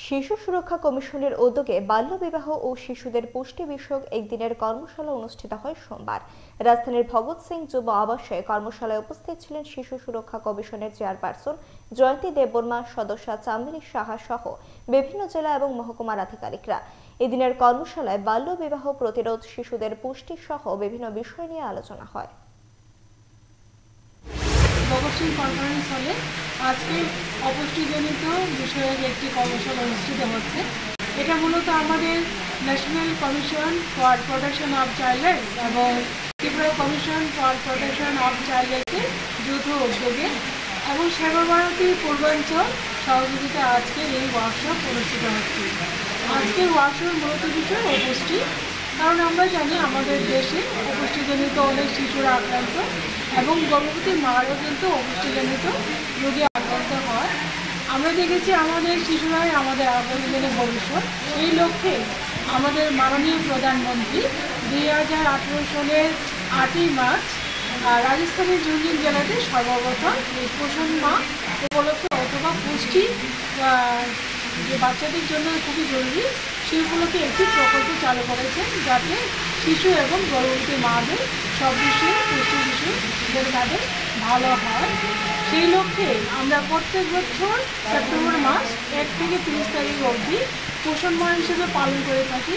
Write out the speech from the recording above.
শিশু সুরক্ষা কমিশনের উদ্যোগে বাল্যবিবাহ ও শিশুদের পুষ্টি বিষয়ক একদিনের কর্মশালা অনুষ্ঠিত হয় সোমবার। রাজধানীর ভগৎ সিং যুব আবাসে কর্মশালায় উপস্থিত ছিলেন শিশু সুরক্ষা কমিশনের চেয়ারপারসন জয়ন্তী দেববর্মা, সদস্য চামেলি সাহা সহ বিভিন্ন জেলা এবং মহকুমার আধিকারিকরা। এদিনের কর্মশালায় বাল্যবিবাহ প্রতিরোধ, শিশুদের পুষ্টি সহ বিভিন্ন বিষয় নিয়ে আলোচনা হয়। ভগৎ সিং কনফারেন্স হলে আজকে অপুষ্টিজনিত বিষয়ের একটি কর্মশালা অনুষ্ঠিত হচ্ছে। এটা মূলত আমাদের national commission for protection of child rights এবং Tripura commission for protection of child রাইটসের যৌথ উদ্যোগে এবং সর্বভারতীয় পূর্বাঞ্চল সহযোগিতায় আজকে এই ওয়ার্কশপ অনুষ্ঠিত হচ্ছে। আজকের ওয়ার্কশপের মূলত বিষয় অপুষ্টি, কারণ আমরা জানি আমাদের দেশে অপুষ্টিজনিত অনেক শিশুরা আক্রান্ত এবং গর্ভবতী মারাও কিন্তু অপুষ্টিজনিত রোগে আক্রান্ত হয়। আমরা দেখেছি আমাদের শিশুরাই আমাদের আগামী দিনের ভবিষ্যৎ। এই লক্ষ্যে আমাদের মাননীয় প্রধানমন্ত্রী 2018 সালের 8ই মার্চ রাজস্থানের ঝুনঝুনু জেলাতে সর্বপ্রথম এই পোষণ মা উপলক্ষে অথবা পুষ্টি যে বাচ্চাদের জন্য খুবই জরুরি সেগুলোকে একটি প্রকল্প চালু করেছেন, যাতে শিশু এবং গর্ভবতী মাদের সব বিষয়ে পুষ্টি বিষয় তাদের ভালো হয়। সেই লক্ষ্যে আমরা প্রত্যেক বছর সেপ্টেম্বর মাস 1 থেকে 30 তারিখ অবধি পোষণ মাহ হিসেবে পালন করে থাকি।